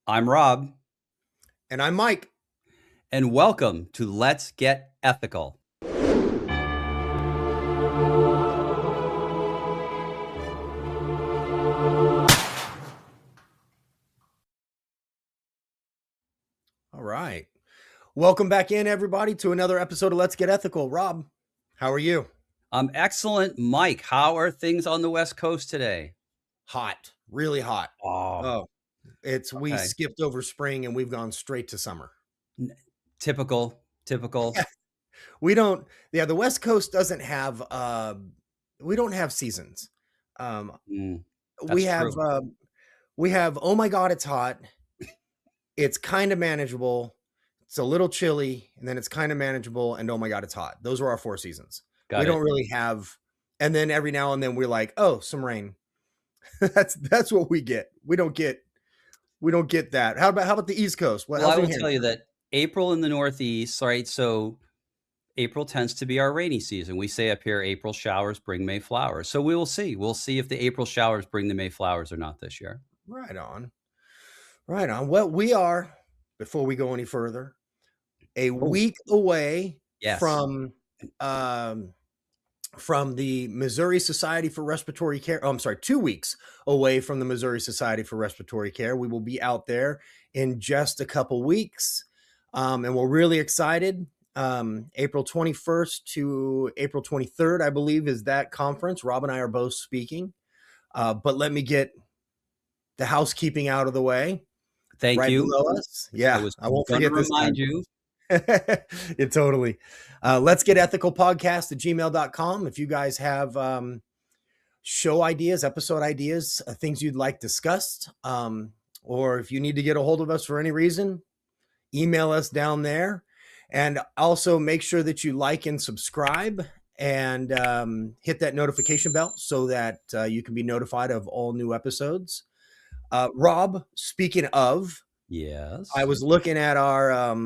I'm Rob, And I'm Mike. and welcome to Let's Get Ethical. All right. Welcome back in, everybody, to another episode of Let's Get Ethical. Rob, how are you? I'm excellent. Mike, how are things on the West Coast today? Hot, really hot. Oh, Oh, we okay. skipped over spring and we've gone straight to summer. N- Typical, typical. We don't, yeah, the West Coast doesn't have, we don't have seasons. Um, Mm, we that's have, true. oh my God, it's hot. It's kind of manageable. It's a little chilly, and then it's kind of manageable, and oh my God, it's hot. Those are our four seasons. We Got don't it. really have, and then every now and then we're like, oh, some rain. That's what we get. We don't get that. How about the East Coast? Well, How's I New will tell you Hampshire? that April in the Northeast, right? So April tends to be our rainy season. We say up here, April showers bring May flowers. So we will see. We'll see if the April showers bring the May flowers or not this year. Right on. Right on. Well, we are, before we go any further, a Oh, week away yes. um from the Missouri Society for Respiratory Care. Oh, I'm sorry, 2 weeks away from the Missouri Society for Respiratory Care. We will be out there in just a couple weeks. And we're really excited. April 21st to April 23rd, I believe, is that conference. Rob and I are both speaking. But let me get the housekeeping out of the way. Thank Right you. below us. I Yeah, was I won't going to forget this time. remind you. Yeah, totally. Let's get ethical podcast at gmail.com. If you guys have show ideas, episode ideas, things you'd like discussed, or if you need to get a hold of us for any reason, email us down there. And also make sure that you like and subscribe and hit that notification bell so that you can be notified of all new episodes. Rob, speaking of, I Yes. was looking at our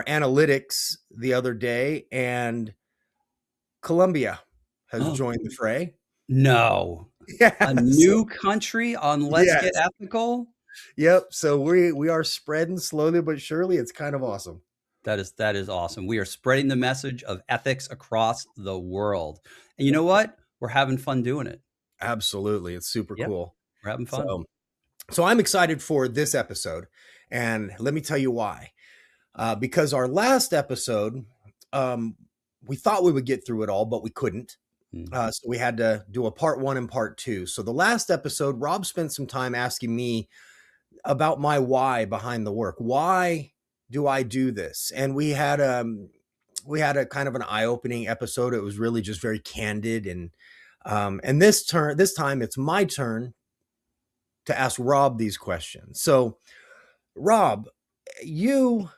analytics the other day, and Colombia has Oh, joined the fray. no. Yeah. A So new country on Let's Get yes. Ethical? Yep. So we are spreading slowly but surely. It's kind of awesome. That is awesome. We are spreading the message of ethics across the world. And you know what? We're having fun doing it. Absolutely. It's super Yep, cool. we're having fun. So I'm excited for this episode. And let me tell you why. Because our last episode, um, we thought we would get through it all, but we couldn't. Mm. So we had to do a part one and part two. So the last episode, Rob spent some time asking me about my why behind the work. Why do I do this? And we had a kind of an eye-opening episode. It was really just very candid, and this time it's my turn to ask Rob these questions. So Rob, you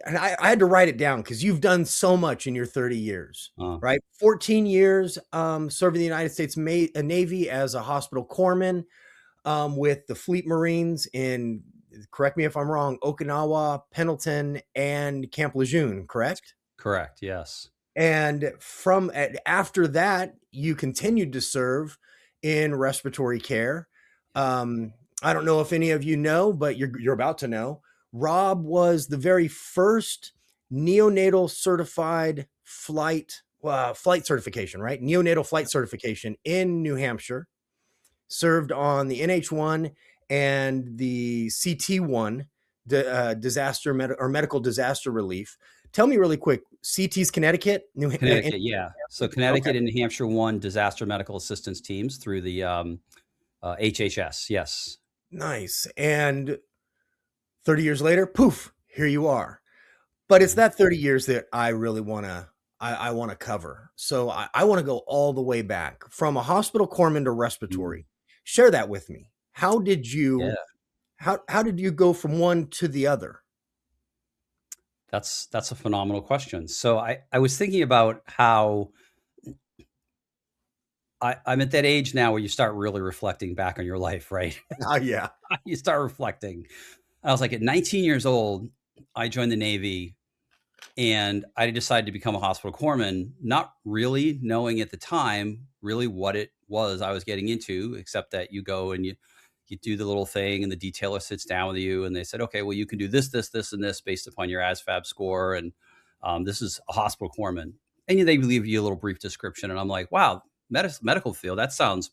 and I had to write it down because you've done so much in your 30 years, Uh, right? 14 years serving the United States Navy as a hospital corpsman, with the Fleet Marines in, correct me if I'm wrong, Okinawa, Pendleton, and Camp Lejeune, correct? correct. Yes. And after that, you continued to serve in respiratory care. I don't know if any of you know, but you're about to know. Rob was the very first neonatal certified flight certification, right? Neonatal flight certification in New Hampshire. Served on the NH1 and the CT1, medical disaster relief. Tell me really quick, CT's Connecticut? Connecticut, yeah. So Okay, Connecticut and New Hampshire won disaster medical assistance teams through the HHS. Yes. nice. And 30 years later, poof, here you are. But it's Mhm. that 30 years that I really I want to cover. So I want to go all the way back from a hospital corpsman to Mm. respiratory. Share that with me. Yeah, How did you go from one to the other? that's a phenomenal question. So I was thinking about how I'm at that age now where you start really reflecting back on your life, right? Oh yeah. You start reflecting. I was like, at 19 years old, I joined the Navy and I decided to become a hospital corpsman, not really knowing at the time really what it was I was getting into, except that you go and you do the little thing, and the detailer sits down with you, and they said, okay, well, you can do this, this, this, and this based upon your ASVAB score, and this is a hospital corpsman, and they leave you a little brief description, and I'm like, wow, medical field, that sounds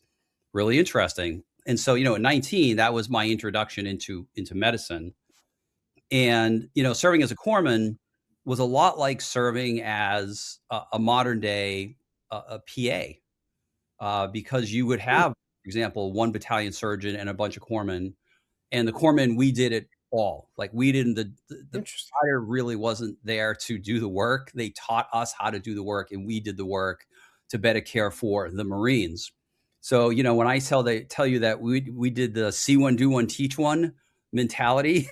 really interesting. And so, at 19, that was my introduction into medicine. And, serving as a corpsman was a lot like serving as a modern day a PA, because you would Hmm, have, for example, one battalion surgeon and a bunch of corpsmen, and the corpsmen, we did it all. Like, we didn't, the interesting. provider really wasn't there to do the work. They taught us how to do the work, and we did the work to better care for the Marines. So, when I tell you that we did the see one, do one, teach one mentality,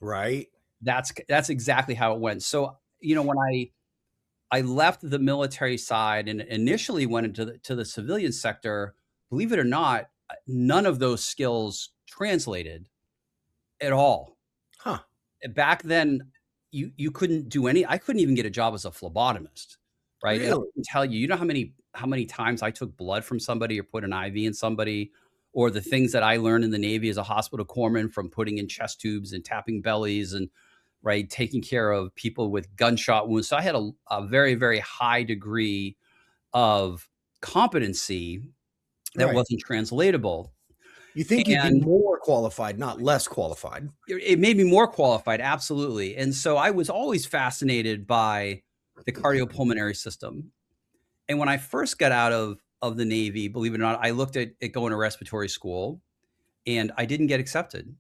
Right. that's exactly how it went. So, when I left the military side and initially went into the civilian sector, believe it or not, none of those skills translated at all. Huh. Back then, you couldn't do any. I couldn't even get a job as a phlebotomist, right? And I Really? can tell you, how many times I took blood from somebody or put an IV in somebody, or the things that I learned in the Navy as a hospital corpsman, from putting in chest tubes and tapping bellies and, right, taking care of people with gunshot wounds. So I had a very, very high degree of competency that Right. wasn't translatable. You think you'd be And more qualified, not less qualified. it made me more qualified, absolutely. And so I was always fascinated by the cardiopulmonary system. And when I first got out of the Navy, believe it or not, I looked at going to respiratory school, and I didn't get accepted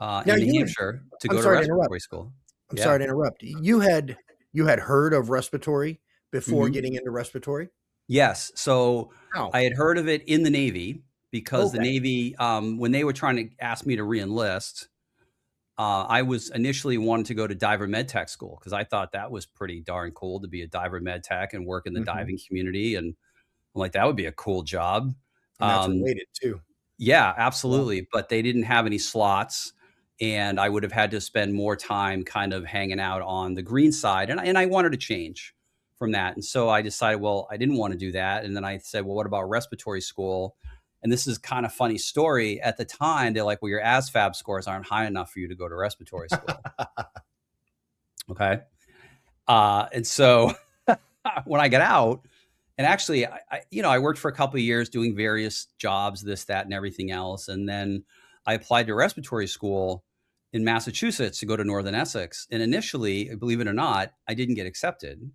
Now in New you had Hampshire to I'm go to sorry to interrupt. respiratory school. I'm Yeah. sorry to interrupt. You had heard of respiratory before Mhm. getting into respiratory? Yes. So Wow. I had heard of it in the Navy, because the Okay. Navy, when they were trying to ask me to reenlist, I was initially wanting to go to diver med tech school, because I thought that was pretty darn cool to be a diver med tech and work in the Mhm. diving community. And I'm like, that would be a cool job. And that's Um, related too. yeah, Yeah. absolutely. But they didn't have any slots. And I would have had to spend more time kind of hanging out on the green side. And I wanted to change from that. And so I decided, well, I didn't want to do that. And then I said, well, what about respiratory school? And this is kind of funny story. At the time, they're like, well, your ASVAB scores aren't high enough for you to go to respiratory school. Okay. And so when I got out, and actually, I worked for a couple of years doing various jobs, this, that, and everything else. And then I applied to respiratory school in Massachusetts to go to Northern Essex. And initially, believe it or not, I didn't get accepted.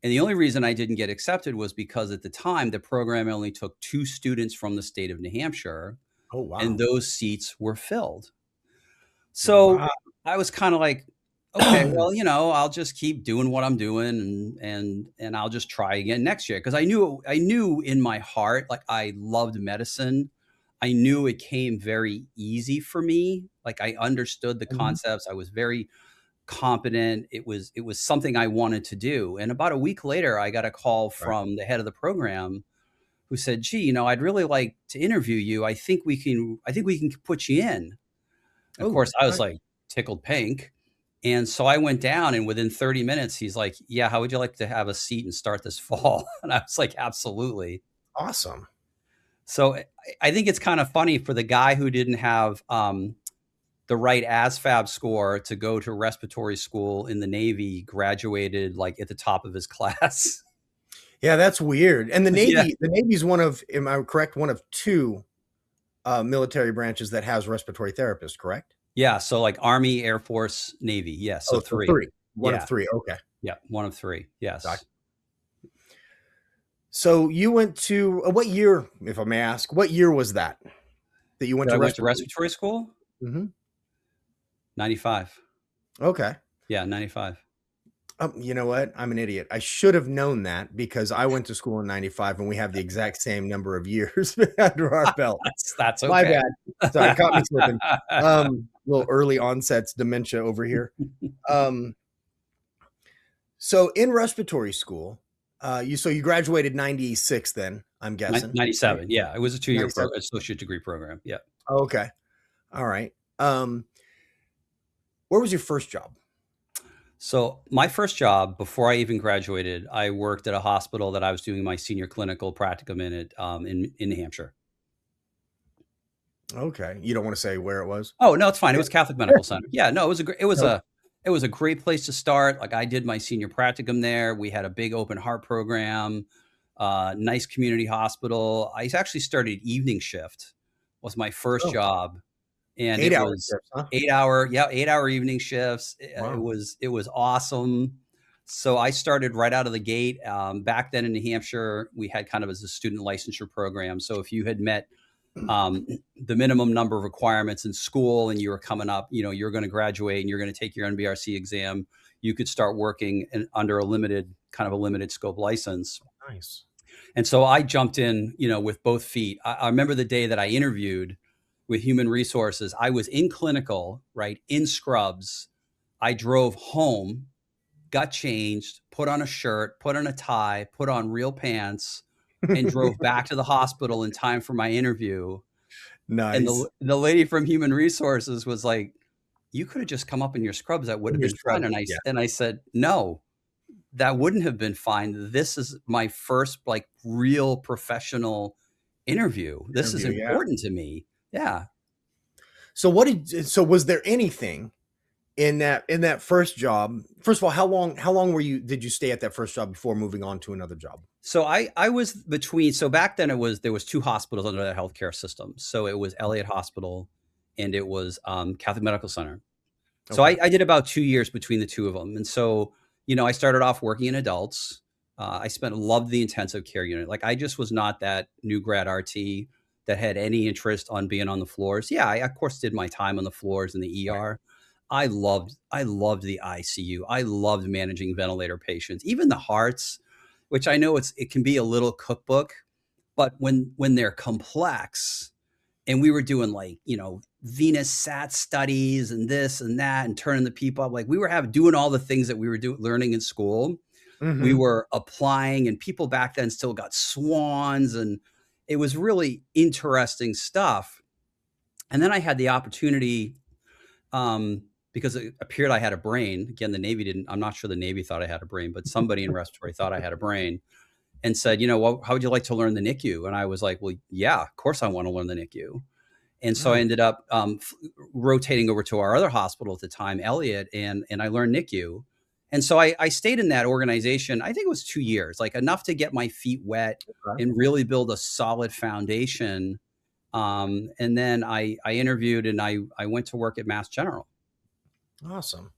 And the only reason I didn't get accepted was because at the time, the program only took 2 students from the state of New Hampshire, Oh, and wow. those seats were filled. So Wow. I was kind of like, okay, well, I'll just keep doing what I'm doing, and I'll just try again next year, because I knew in my heart, like, I loved medicine. I knew it came very easy for me. Like, I understood the Mhm. concepts. I was very competent. It was something I wanted to do. And about a week later, I got a call Right. from the head of the program, who said, "Gee, I'd really like to interview you. I think we can put you in." Of Oh, course, I was nice. like tickled pink. And so I went down, and within 30 minutes, he's like, "Yeah, how would you like to have a seat and start this fall?" And I was like, "Absolutely." Awesome. So I think it's kind of funny for the guy who didn't have the right ASVAB score to go to respiratory school in the Navy, graduated like at the top of his class. Yeah, that's weird. And Yeah. The Navy's one of, am I correct, one of 2 military branches that has respiratory therapists, correct? Yeah. So like Army, Air Force, Navy. Yeah. So Oh, so 3. 3. One of Yeah. 3. Okay. Yeah. One of 3. Yes. Gotcha. So you went to what year, if I may ask, what year was that you went But to I went to respiratory? respiratory school. Mhm. 95. Okay. Yeah. 95. You know what? I'm an idiot. I should have known that because I went to school in '95 and we have the exact same number of years under our belt. That's My okay. bad. Sorry, caught me slipping. Little early onsets dementia over here. Um, so in respiratory school, you graduated '96 then, I'm guessing, right? 97. Yeah. It was a 2-year '97. associate degree program. Yeah. Okay. All right. Where was your first job? So my first job before I even graduated, I worked at a hospital that I was doing my senior clinical practicum in New Hampshire. Okay. You don't want to say where it was? Oh, no, it's fine. It Yeah. was Catholic Medical Center. Yeah, no, it was a gr Okay. it was a great place to start. Like, I did my senior practicum there. We had a big open heart program, nice community hospital. I actually started evening shift, was my first Oh, job, and it 8 hour was shifts, huh? 8-hour, yeah, 8-hour evening shifts. Wow. It was awesome. So I started right out of the gate. Back then in New Hampshire, we had kind of as a student licensure program. So if you had met um, the minimum number of requirements in school and you were coming up, you know, you're going to graduate and you're going to take your NBRC exam, you could start working under a limited kind of a limited scope license. Nice. And so I jumped in, you know, with both feet. I remember the day that I interviewed with human resources. I was in clinical, right, in scrubs. I drove home, got changed, put on a shirt, put on a tie, put on real pants, and drove back to the hospital in time for my interview. And Nice. the lady from human resources was like, "You could have just come up in your scrubs. That would In have your been fine." scrubs. Yeah. And I said, "No, that wouldn't have been fine. This is my first like real professional interview. This is Interview. Yeah. important to me." Yeah. So was there anything in that first job? First of all, how long did you stay at that first job before moving on to another job? So I was between, so back then there was two hospitals under that healthcare system. So it was Elliott Hospital and it was Catholic Medical Center. So Okay. I did about 2 years between the two of them. And so, you know, I started off working in adults. Loved the intensive care unit. Like I just was not that new grad RT that had any interest on being on the floors. Yeah, I of course did my time on the floors in the ER. I loved the ICU. I loved managing ventilator patients, even the hearts, which I know it can be a little cookbook, but when they're complex, and we were doing like, you know, venous sat studies and this and that and turning the people up. Like we were doing all the things that we were learning in school. We Mhm. were applying, and people back then still got swans, and it was really interesting stuff. And then I had the opportunity, because it appeared I had a brain. Again, the Navy didn't, I'm not sure the Navy thought I had a brain, but somebody in respiratory thought I had a brain and said, you know, what, how would you like to learn the NICU? And I was like, well, yeah, of course I want to learn the NICU. And so I Nice. ended up rotating over to our other hospital at the time, Elliott, and I learned NICU. And so I stayed in that organization. I think it was 2 years, like enough to get my feet wet Okay. and really build a solid foundation. And then I interviewed and I went to work at Mass General. Awesome.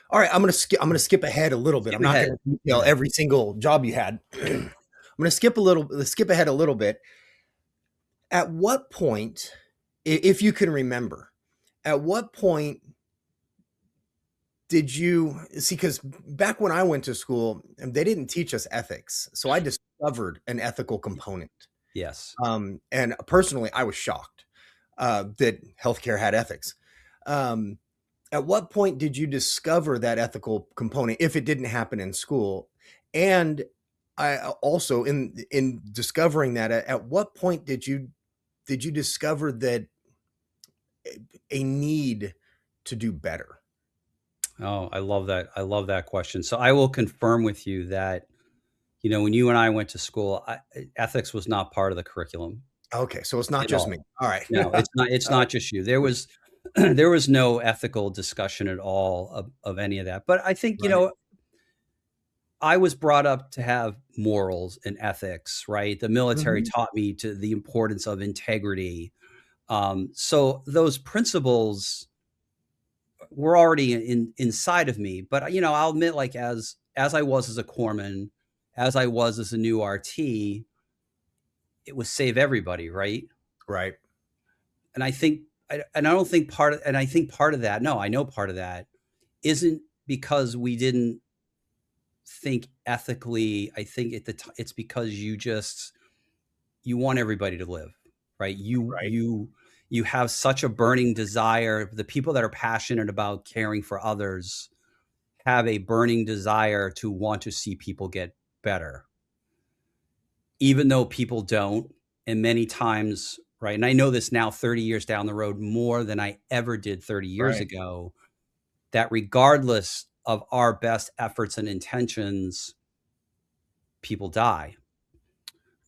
All right, I'm gonna skip ahead a little bit. Skip I'm not ahead. gonna detail Yeah. every single job you had. I'm gonna skip ahead a little bit. At what point, if you can remember, at what point did you see? Because back when I went to school, they didn't teach us ethics, so I discovered an ethical component. Yes. And personally, I was shocked that healthcare had ethics. Um, at what point did you discover that ethical component if it didn't happen in school? And I also in discovering that, at what point did you discover that a need to do better? Oh, I love that. I love that question. So I will confirm with you that, you know, when you and I went to school, ethics was not part of the curriculum Okay, so it's not at just me. all. All right. No, it's Uh, not just you. There was there was no ethical discussion at all of any of that. But I think, you right. know, I was brought up to have morals and ethics, right? The military Mhm. taught me to the importance of integrity. So those principles were already inside of me. But you know, I'll admit, like as I was as a corpsman, as I was as a new RT, it was save everybody, right? Right. And I think, and I don't think part of, and I think part of that, no, I know part of that isn't because we didn't think ethically. I think it's because you want everybody to live, right? Right. You have such a burning desire. The people that are passionate about caring for others have a burning desire to want to see people get better, even though people don't. And many times, right? And I know this now 30 years down the road more than I ever did 30 years Right. ago, that regardless of our best efforts and intentions, people die.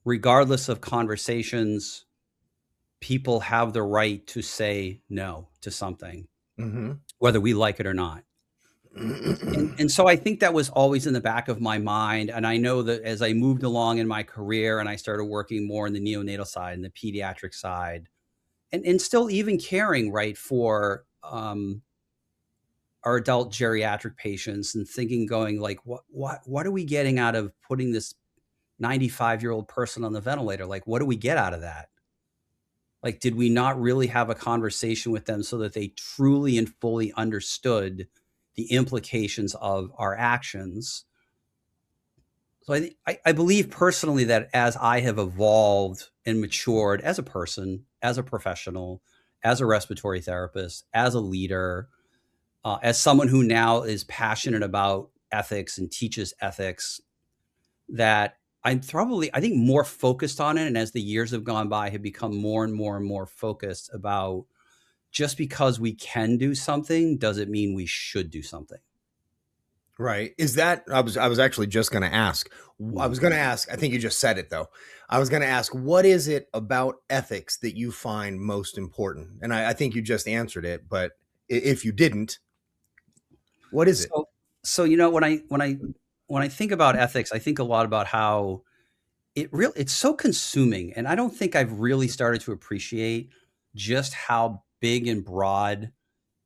Regardless of conversations, people have the right to say no to something, Mm-hmm. whether we like it or not. And so I think that was always in the back of my mind, and I know that as I moved along in my career and I started working more in the neonatal side and the pediatric side, and still even caring, right, for, our adult geriatric patients and thinking going like, what are we getting out of putting this 95-year-old person on the ventilator? Like, what do we get out of that? Like, did we not really have a conversation with them so that they truly and fully understood the implications of our actions? So I believe personally that as I have evolved and matured as a person, as a professional, as a respiratory therapist, as a leader, as someone who now is passionate about ethics and teaches ethics, that I'm probably, I think, more focused on it. And as the years have gone by, have become more and more and more focused about just because we can do something doesn't mean we should do something. Right. Is that I was actually just going to ask. I Mm. was going to ask, I think you just said it though. I was going to ask, what is it about ethics that you find most important? And I think you just answered it, but if you didn't, what is it? So, so when I think about ethics, I think a lot about how it's so consuming, and I don't think I've really started to appreciate just how big and broad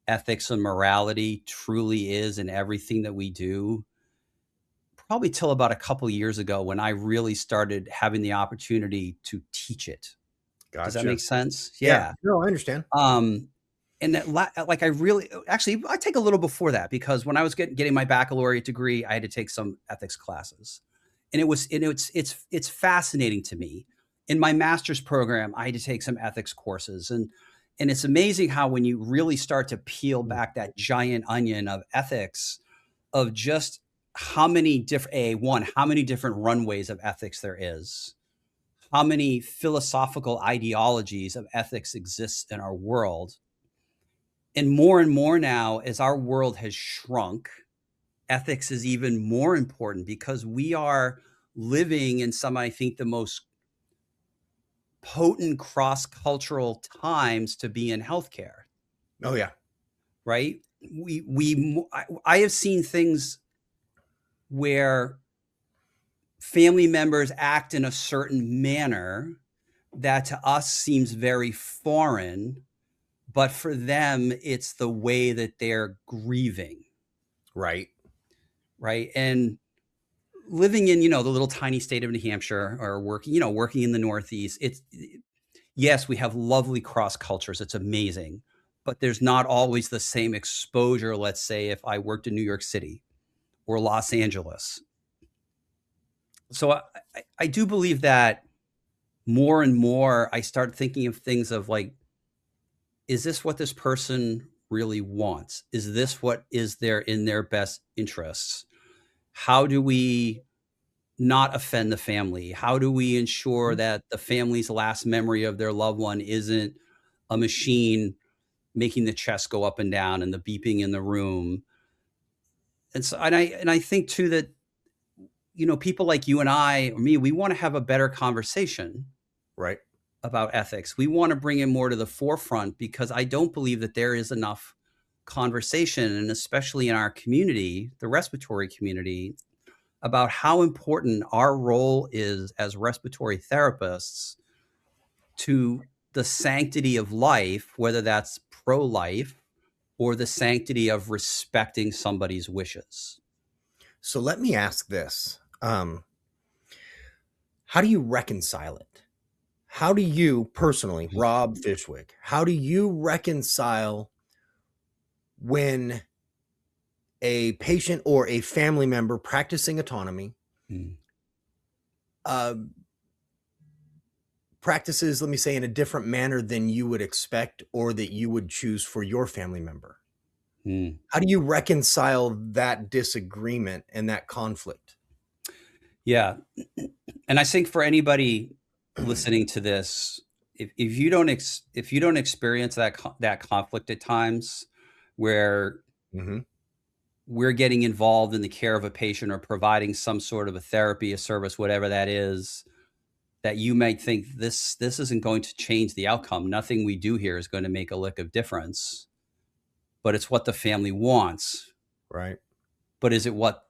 ethics and morality truly is in everything that we do. Probably till about a couple years ago when I really started having the opportunity to teach it. Does that Gotcha. make sense? Yeah. Yeah. No, I understand. Um, and that, like, I really, actually, I take a little before that because when I was getting my baccalaureate degree, I had to take some ethics classes, and it's fascinating to me. In my master's program, I had to take some ethics courses, and it's amazing how when you really start to peel back that giant onion of ethics, of just how many different how many different runways of ethics there is, how many philosophical ideologies of ethics exists in our world. And more now, as our world has shrunk, ethics is even more important because we are living in some, I think, the most potent cross-cultural times to be in healthcare, Oh yeah. right? I have seen things where family members act in a certain manner that to us seems very foreign, but for them, it's the way that they're grieving, Right. right? And living in, the little tiny state of New Hampshire, or working in the Northeast, yes, we have lovely cross cultures. It's amazing, but there's not always the same exposure. Let's say if I worked in New York City or Los Angeles. So I do believe that more and more I start thinking of things of like, is this what this person really wants? Is this what is there in their best interests? How do we not offend the family? How do we ensure that the family's last memory of their loved one isn't a machine making the chest go up and down and the beeping in the room? And so, and I think too that, people like you and I, or me, we want to have a better conversation Right. about ethics. We want to bring it more to the forefront because I don't believe that there is enough conversation, and especially in our community, the respiratory community, about how important our role is as respiratory therapists to the sanctity of life, whether that's pro-life or the sanctity of respecting somebody's wishes. So let me ask this. How do you reconcile it? How do you personally, Rob Fishwick, how do you reconcile when a patient or a family member practicing autonomy Mm, uh, practices, let me say, in a different manner than you would expect or that you would choose for your family member? mm. How do you reconcile that disagreement and that conflict? Yeah. And I think for anybody listening to this, if you don't if you don't experience that conflict at times where Mhm. we're getting involved in the care of a patient or providing some sort of a therapy, a service, whatever that is, that you might think this isn't going to change the outcome. Nothing we do here is going to make a lick of difference, but it's what the family wants. Right. But is it what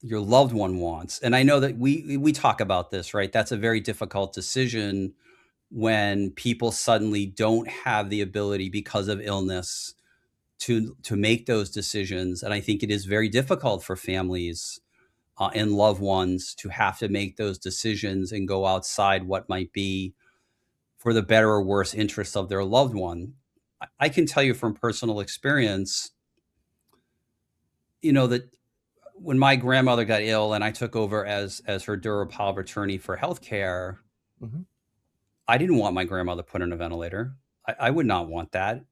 your loved one wants? And I know that we talk about this, right? That's a very difficult decision when people suddenly don't have the ability because of illness to make those decisions. And I think it is very difficult for families and loved ones to have to make those decisions and go outside what might be for the better or worse interests of their loved one. I can tell you from personal experience, that when my grandmother got ill and I took over as her dura power of attorney for healthcare, Mm-hmm. I didn't want my grandmother put in a ventilator. I would not want that,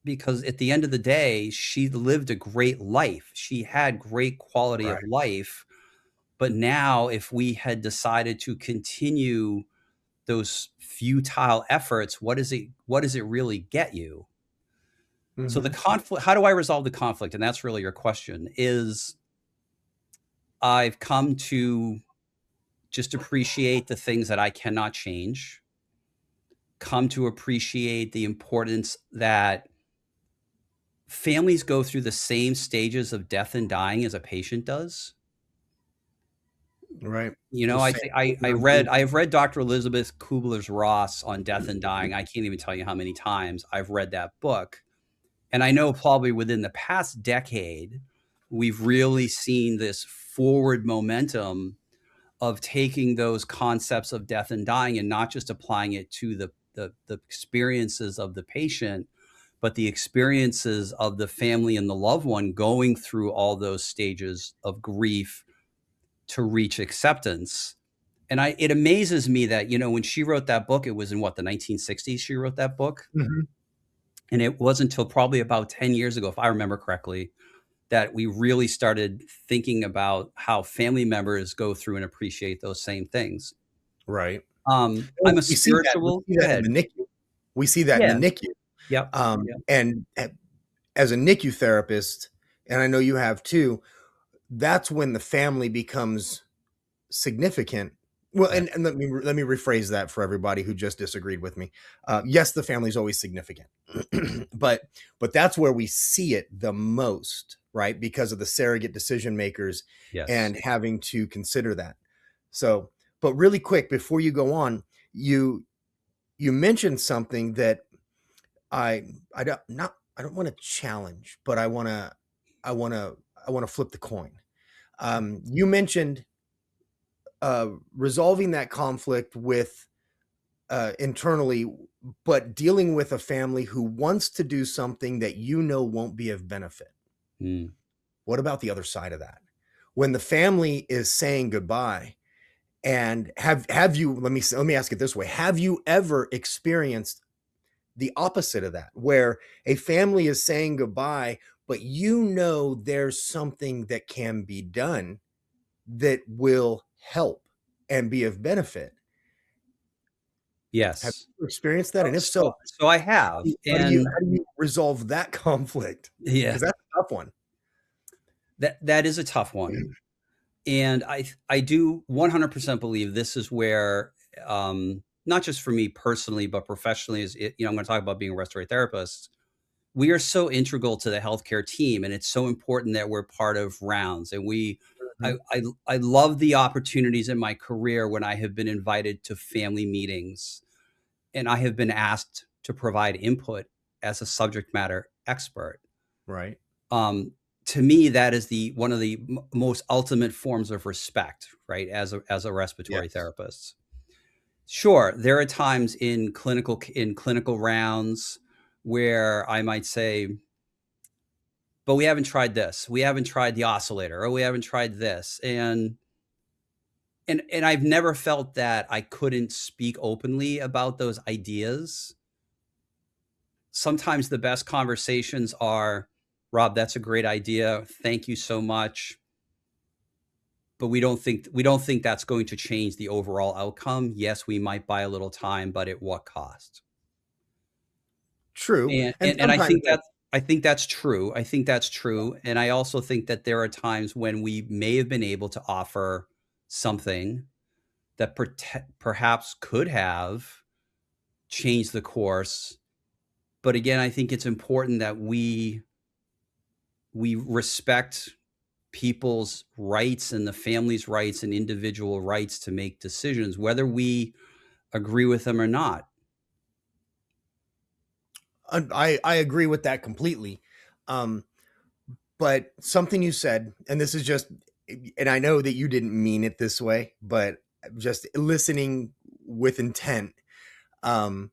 because at the end of the day, she lived a great life. She had great quality of Right. life. But now, if we had decided to continue those futile efforts, what does it really get you? So the Mm-hmm. conflict, how do I resolve the conflict? And that's really your question, is I've come to just appreciate the things that I cannot change, come to appreciate the importance that families go through the same stages of death and dying as a patient does. Right. The I same. think I've read Dr. Elizabeth Kubler-Ross on death and dying. I can't even tell you how many times I've read that book. And I know probably within the past decade, we've really seen this forward momentum of taking those concepts of death and dying and not just applying it to the experiences of the patient, but the experiences of the family and the loved one going through all those stages of grief to reach acceptance. And it amazes me that, when she wrote that book, it was in what, the 1960s she wrote that book. Mm-hmm. And it wasn't until probably about 10 years ago, if I remember correctly, that we really started thinking about how family members go through and appreciate those same things. Right. I'm a We see that. We spiritual. see Go that in ahead. the NICU. We see that in the Yeah. NICU. Yep. Yep. And as a NICU therapist, and I know you have too, that's when the family becomes significant. Well, Yeah. and let me rephrase that for everybody who just disagreed with me. Yes, the family is always significant, but that's where we see it the most, right? Because of the surrogate decision makers Yes. and having to consider that. So, but really quick before you go on, you mentioned something that I don't want to challenge, but I want to I want to flip the coin. You mentioned resolving that conflict with internally, but dealing with a family who wants to do something that won't be of benefit. Mm. What about the other side of that? When the family is saying goodbye, and have you let me ask it this way: have you ever experienced the opposite of that, where a family is saying goodbye, but there's something that can be done that will help and be of benefit? Have Yes. you experienced that? And if So, so, so I have, and how do you resolve that conflict? yeah, Because that's a tough one. that is a tough one. And I do 100% believe this is where, not just for me personally, but professionally, I'm going to talk about being a restorative therapist. We are so integral to the healthcare team, and it's so important that we're part of rounds. And I, Mhm. I, I love the opportunities in my career when I have been invited to family meetings and I have been asked to provide input as a subject matter expert. Right. Um, to me, that is the one of the most ultimate forms of respect, right? As a respiratory Yes. therapist. Sure, there are times in clinical rounds where I might say, but we haven't tried this. We haven't tried the oscillator, or we haven't tried this. And I've never felt that I couldn't speak openly about those ideas. Sometimes the best conversations are, Rob, that's a great idea. Thank you so much. But we don't think that's going to change the overall outcome. Yes, we might buy a little time, but at what cost? True. And And and, and I sometimes think that I think that's true. I think that's true. And I also think that there are times when we may have been able to offer something that perhaps could have changed the course. But again, I think it's important that we respect people's rights and the family's rights and individual rights to make decisions, whether we agree with them or not. I agree with that completely. Um, but something you said, and this is just, and I know that you didn't mean it this way, but just listening with intent. Um,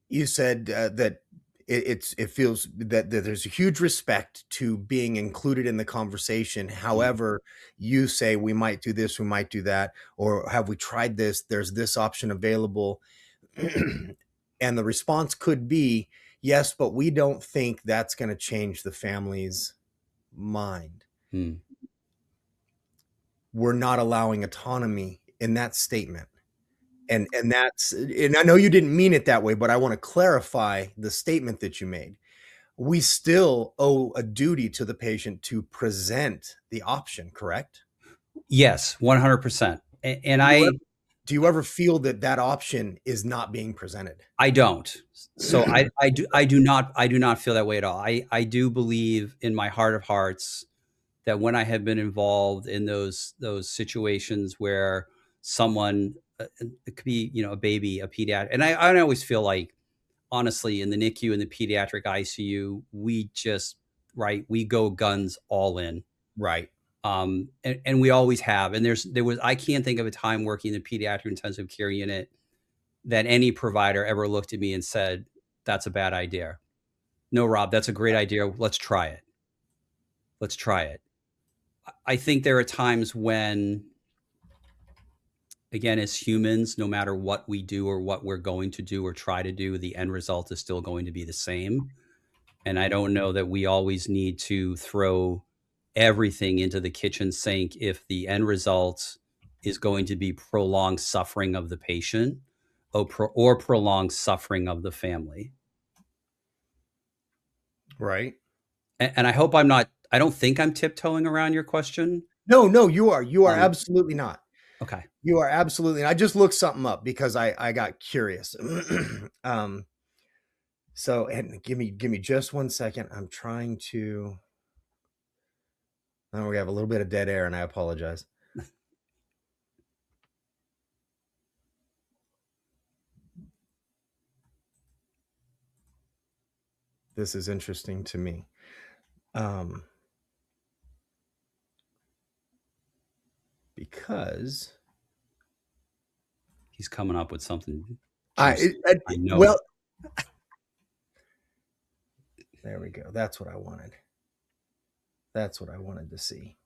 you said that it feels that there's a huge respect to being included in the conversation. Mm, However, you say we might do this, we might do that, or have we tried this? There's this option available. And the response could be yes, but we don't think that's going to change the family's mind. mm. We're not allowing autonomy in that statement. And that's, and I know you didn't mean it that way, but I want to clarify the statement that you made. We still owe a duty to the patient to present the option, correct? Yes, 100%. And Do you ever, do you ever feel that that option is not being presented? I don't. So I do not feel that way at all. I do believe in my heart of hearts that when I have been involved in those situations where someone, it could be, a baby, a pediatric, and I always feel like, honestly, in the NICU and the pediatric ICU, we just, right, we go guns all in. Right. And we always have. And I can't think of a time working in the pediatric intensive care unit that any provider ever looked at me and said, that's a bad idea. No, Rob, that's a great idea. Let's try it. Let's try it. I think there are times when, again, as humans, no matter what we do or what we're going to do or try to do, the end result is still going to be the same. And I don't know that we always need to throw everything into the kitchen sink if the end result is going to be prolonged suffering of the patient or prolonged suffering of the family. Right. And I hope I don't think I'm tiptoeing around your question. No, you are. You are Um, absolutely not. okay. You are absolutely. I just looked something up because I got curious. So, and give me just 1 second. I'm trying to. Oh, we have a little bit of dead air, and I apologize. This is interesting to me. Because He's coming up with something I, juicy. I know well, it. there we go. That's what I wanted. That's what I wanted to see.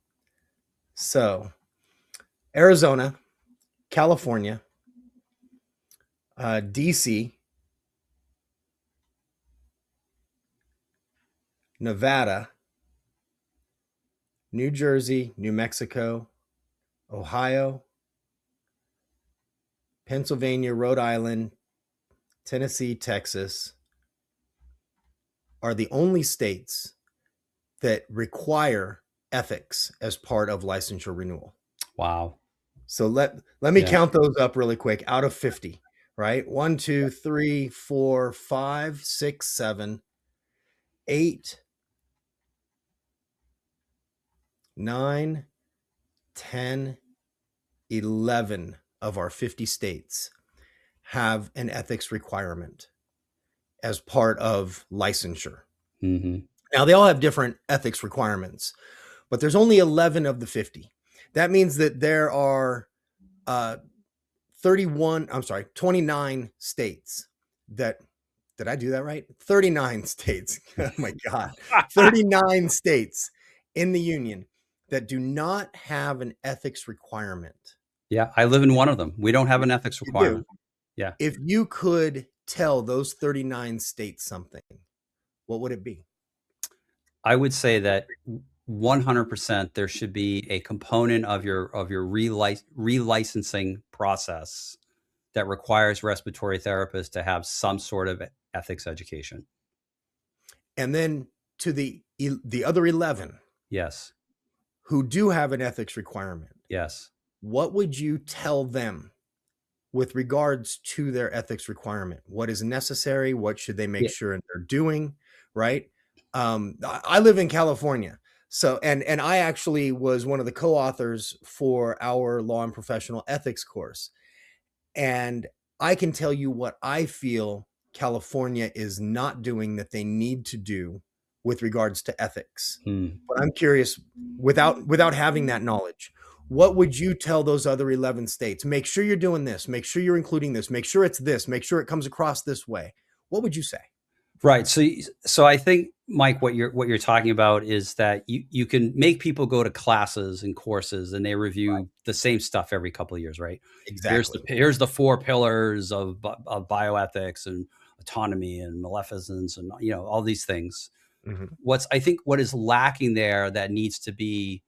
So, Arizona, California, DC, Nevada, New Jersey, New Mexico, Ohio, Pennsylvania, Rhode Island, Tennessee, Texas are the only states that require ethics as part of licensure renewal. Wow. So let me Yeah. count those up really quick. Out of 50, right? 1, 2, 3, 4, 5, 6, 7, 8, 9, 10, 11 of our 50 states have an ethics requirement as part of licensure. Mm-hmm. Now, they all have different ethics requirements, but there's only 11 of the 50. That means that there are 29 states that, did I do that right? 39 states. Oh my God. 39 states in the union that do not have an ethics requirement. Yeah. I live in one of them. We don't have an ethics You do. requirement. Yeah. If you could tell those 39 states something, what would it be? I would say that 100% there should be a component of your relicensing process that requires respiratory therapists to have some sort of ethics education. And then to the other 11 Yes. who do have an ethics requirement, Yes. what would you tell them with regards to their ethics requirement? What is necessary? What should they make Yeah. sure they're doing? Right. I live in California. So, and I actually was one of the co-authors for our law and professional ethics course. And I can tell you what I feel California is not doing that they need to do with regards to ethics. Hmm. But I'm curious, without having that knowledge, what would you tell those other 11 states? Make sure you're doing this, make sure you're including this, make sure it's this, make sure it comes across this way. What would you say? Right. So I think, Mike, what you're talking about is that you can make people go to classes and courses, and they Right. review the same stuff every couple of years, right? Exactly. Here's the four pillars of bioethics and autonomy and maleficence and all these things. Mhm. What is lacking there that needs to be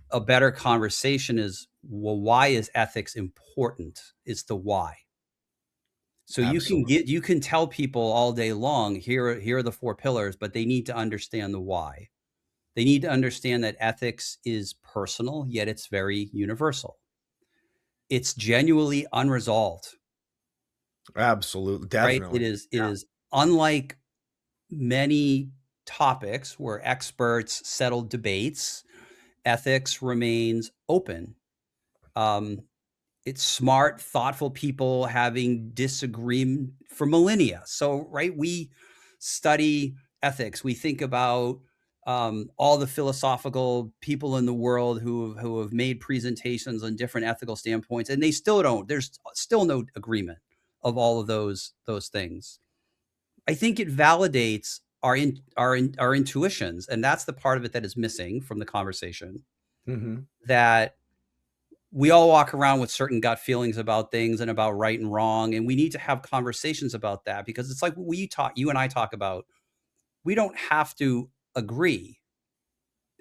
a better conversation is, well, why is ethics important? It's the why. So Absolutely. you can tell people all day long, here are the four pillars, but they need to understand the why. They need to understand that ethics is personal, yet it's very universal. It's genuinely unresolved, Absolutely. right? Definitely. It is unlike many topics where experts settle debates, ethics remains open. Um, it's smart, thoughtful people having disagreement for millennia. So, right, we study ethics. We think about all the philosophical people in the world who have made presentations on different ethical standpoints, and they still don't. There's still no agreement of all of those things. I think it validates our intuitions, and that's the part of it that is missing from the conversation. Mhm. That we all walk around with certain gut feelings about things and about right and wrong, and we need to have conversations about that, because it's like you and I talk about. We don't have to agree.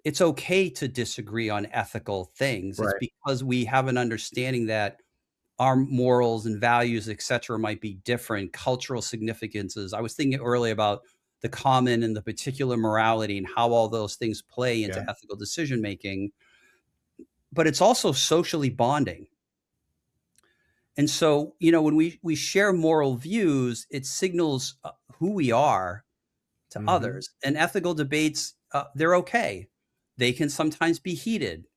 It's okay to disagree on ethical things. It's Right. because we have an understanding that our morals and values, etc., might be different. Cultural significances. I was thinking earlier about the common and the particular morality and how all those things play into Yeah. ethical decision making. But it's also socially bonding. And so, when we share moral views, it signals who we are to Mhm. others. And ethical debates, they're okay. They can sometimes be heated.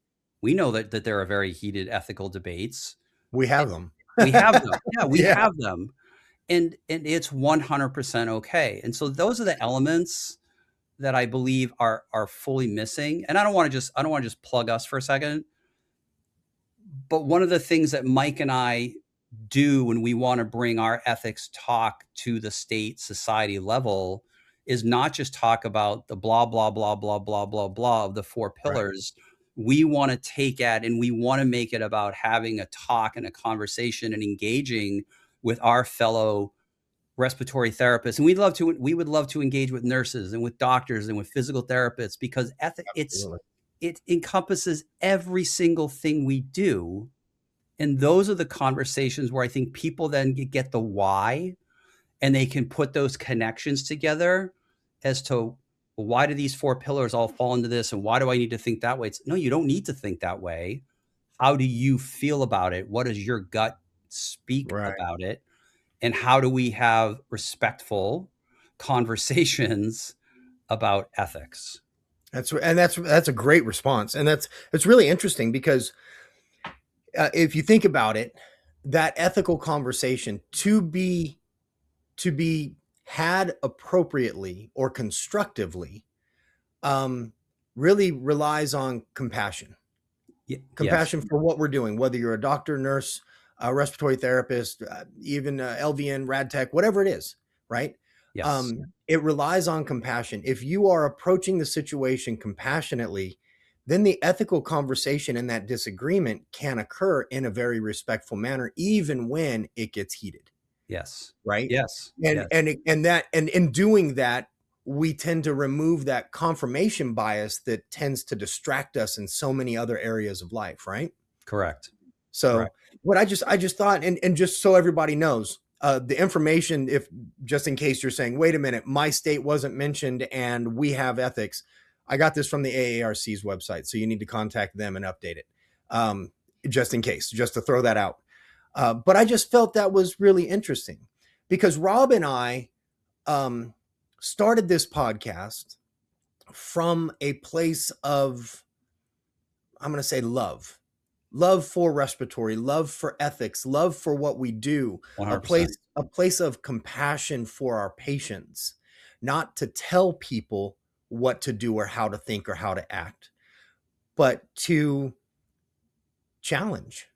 We know that there are very heated ethical debates. We have them. We have them. Yeah, we Yeah. have them. And it's 100% okay. And so those are the elements that I believe are fully missing. And I don't want to just plug us for a second, but one of the things that Mike and I do when we want to bring our ethics talk to the state society level is not just talk about the blah blah blah blah blah blah blah of the four Right. pillars. We want to take at and we want to make it about having a talk and a conversation and engaging with our fellow respiratory therapists. And we would love to engage with nurses and with doctors and with physical therapists, because Absolutely. it encompasses every single thing we do. And those are the conversations where I think people then get the why, and they can put those connections together as to, well, why do these four pillars all fall into this? And why do I need to think that way? No, you don't need to think that way. How do you feel about it? What does your gut speak Right. about it? And how do we have respectful conversations about ethics? That's a great response, and it's really interesting because if you think about it, that ethical conversation to be had appropriately or constructively, um, really relies on compassion. Yes. Compassion for what we're doing, whether you're a doctor, nurse, a respiratory therapist, even LVN, rad tech, whatever it is, right? Yes. It relies on compassion. If you are approaching the situation compassionately, then the ethical conversation and that disagreement can occur in a very respectful manner, even when it gets heated, Yes. right? Yes. And Yes. in doing that, we tend to remove that confirmation bias that tends to distract us in so many other areas of life, right? Correct. So Correct. what I just thought, and just so everybody knows, the information, if just in case you're saying, wait a minute, my state wasn't mentioned and we have ethics. I got this from the AARC's website, so you need to contact them and update it. um, just in case, just to throw that out. But I just felt that was really interesting because Rob and I um, started this podcast from a place of, I'm going to say, love for respiratory, love for ethics, love for what we do, a 100%. place of compassion for our patients, not to tell people what to do or how to think or how to act, but challenge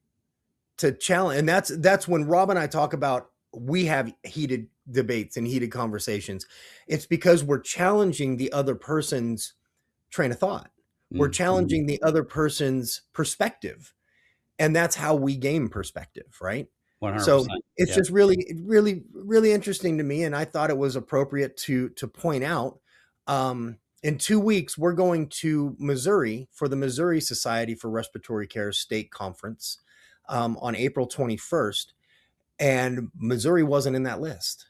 to challenge. And that's when Rob and I talk about, we have heated debates and heated conversations. It's because we're challenging the other person's train of thought. We're Mm-hmm. challenging the other person's perspective. And that's how we gain perspective, right? So 100%. it's Yeah. just really interesting to me. And I thought it was appropriate to point out. In 2 weeks, we're going to Missouri for the Missouri Society for Respiratory Care State Conference on April 21st. And Missouri wasn't in that list.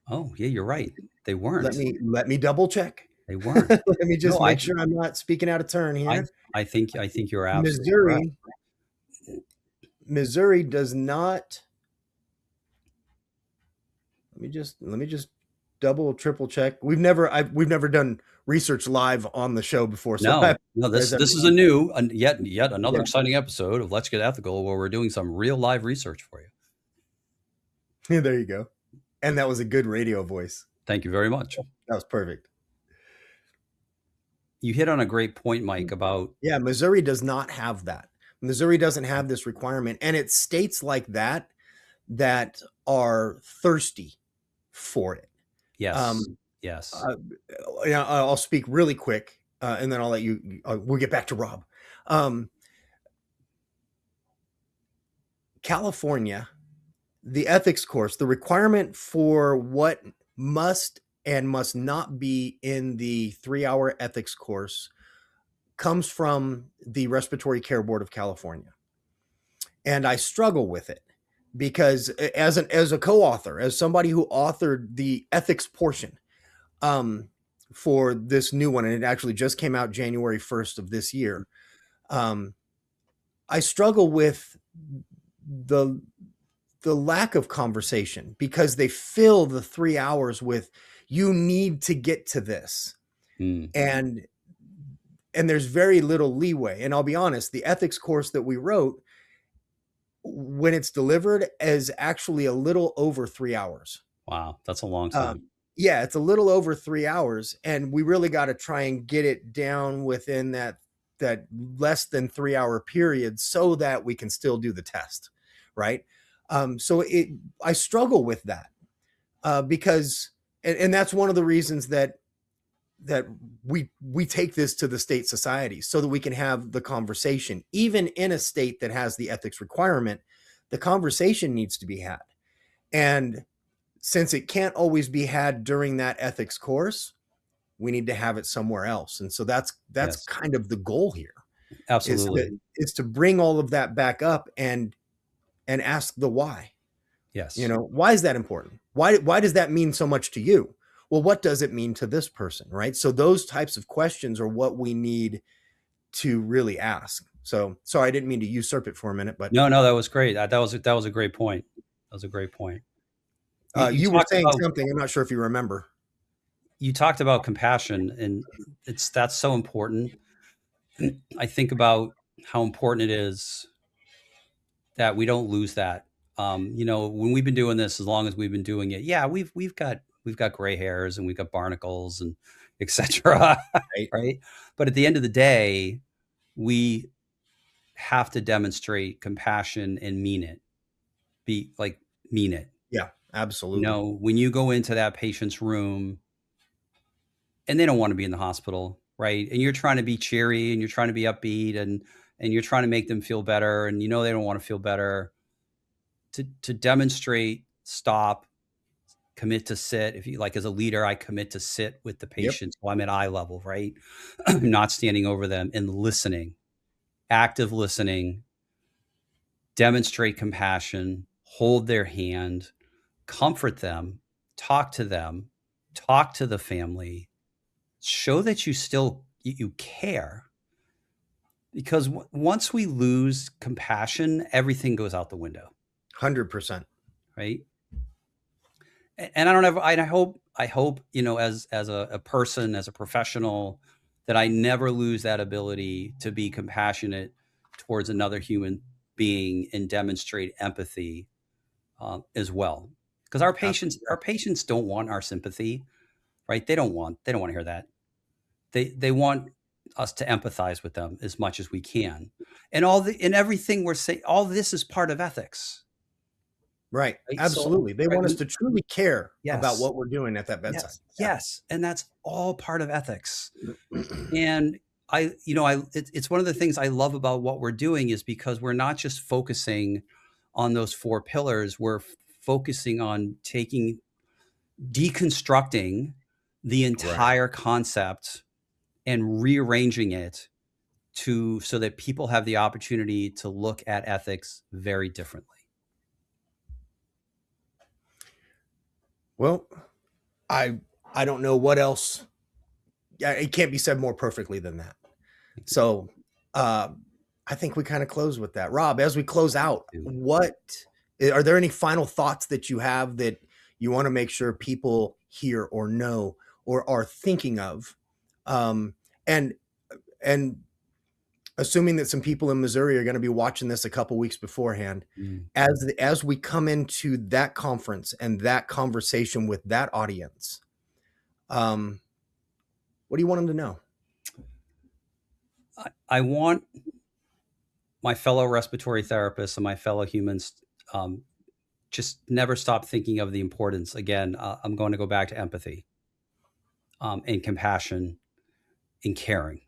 Oh, yeah, you're right. They Let weren't. me let me double check. They weren't. Let me just No, make sure I'm not speaking out of turn I here. I think you're absolutely correct. Missouri, Missouri does not. Let me just double triple check. We've never done research live on the show before, so I No, no, apologize, this is a everyone. new and yet another Yeah, exciting episode of Let's Get Ethical, where we're doing some real live research for you. yeah, there you go. And that was a good radio voice. Thank you very much. That was perfect. You hit on a great point, Mike, about Yeah, Missouri does not have that. Missouri doesn't have this requirement, and it's states like that that are thirsty for it. yes, Um, yes. uh, yeah, I'll speak really quick, and then I'll let you. We'll get back to Rob. Um, California, the ethics course, the requirement for what must and must not be in the 3-hour ethics course comes from the Respiratory Care Board of California. And I struggle with it because as a co-author, as somebody who authored the ethics portion for this new one, and it actually just came out January 1st of this year, um, I struggle with the the lack of conversation because they fill the 3 hours with, you need to get to this, Mm, and there's very little leeway. And I'll be honest, the ethics course that we wrote, when it's delivered, is actually a little over 3 hours. wow, that's a long um, time. yeah, it's a little over 3 hours, and we really got to try and get it down within that less than 3 hour period so that we can still do the test, right? So I struggle with that because, and that's one of the reasons that we take this to the state society so that we can have the conversation. Even in a state that has the ethics requirement, the conversation needs to be had. And since it can't always be had during that ethics course, we need to have it somewhere else. And so that's Yes, kind of the goal here, is absolutely. to bring all of that back up and ask the why. Yes, Why is that important? Why does that mean so much to you? Well, what does it mean to this person, right? So those types of questions are what we need to really ask. So sorry, I didn't mean to usurp it for a minute, but no, no, that was great. That was a great point. That was a great point. You you were talked saying about something. I'm not sure if you remember. compassion, and that's so important. I think about how important it is that we don't lose that. When we've been doing this, as long as we've been doing it, yeah, we've got gray hairs and we've got barnacles and etc. Right? Right? But at the end of the day, we have to demonstrate compassion and mean it. Be like mean it. Yeah, absolutely. When you go into that patient's room and they don't want to be in the hospital, right? And you're trying to be cheery and you're trying to be upbeat and you're trying to make them feel better, and they don't want to feel better. To demonstrate, stop, commit to sit. If you like, as a leader, I commit to sit with the Yep. patient, so I'm at eye level, right? I'm not standing over them, and listening, active listening, demonstrate compassion, hold their hand, comfort them, talk to them, talk to the family, show that you care. because once we lose compassion, everything goes out the window, 100%. right? And I don't ever. I hope, as a person, as a professional, that I never lose that ability to be compassionate towards another human being and demonstrate empathy as well. Because our patients don't want our sympathy, right? They don't want to hear that. They want us to empathize with them as much as we can. And everything we're saying, all this is part of ethics, Right. right? So, Absolutely. They right, want us to truly care about yes, what we're doing at that bedside. yes, Yeah. yes, and that's all part of ethics. And it's one of the things I love about what we're doing is because we're not just focusing on those four pillars. We're focusing on deconstructing the Right. entire concept and rearranging it so that people have the opportunity to look at ethics very differently. Well, I I don't know what else. Yeah, it can't be said more perfectly than that. So, uh, I think we kind of close with that. Rob, as we close out, what are there any final thoughts that you have that you want to make sure people hear or know or are thinking of? Um, and and assuming that some people in Missouri are going to be watching this a couple weeks beforehand, Mm. as we come into that conference and that conversation with that audience, um, what do you want them to know? I want my fellow respiratory therapists and my fellow humans just never stop thinking of the importance. Again, I'm going to go back to empathy and compassion and caring.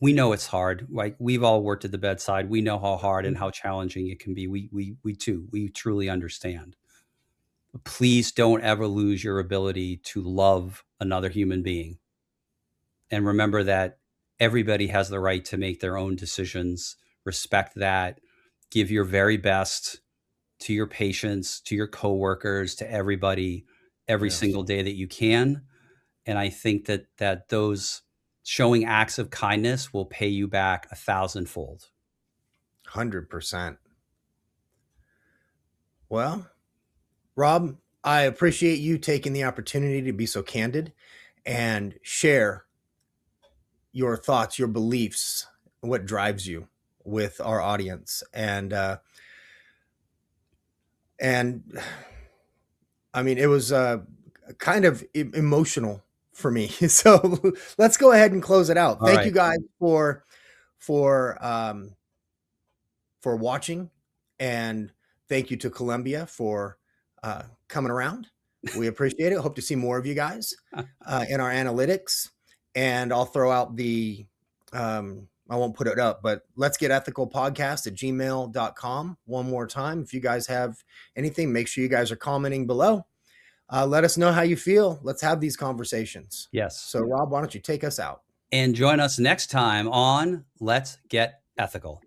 We know it's hard. Like we've all worked at the bedside. We know how hard and how challenging it can be. We truly understand. But please don't ever lose your ability to love another human being. And remember that everybody has the right to make their own decisions. Respect that. Give your very best to your patients, to your coworkers, to everybody every Yes. single day that you can. And I think that those showing acts of kindness will pay you back 1,000-fold. 100%. Well, Rob, I appreciate you taking the opportunity to be so candid and share your thoughts, your beliefs, what drives you with our audience. And I mean, it was kind of emotional for me. So let's go ahead and close it out. All Thank you right. guys for for watching, and thank you to Columbia for coming around. We appreciate it. Hope to see more of you guys in our analytics. And I'll throw out I won't put it up, but let's get ethical podcast at gmail.com one more time. If you guys have anything, make sure you guys are commenting below. Let us know how you feel. Let's have these conversations. Yes. So, Rob, why don't you take us out? And join us next time on Let's Get Ethical.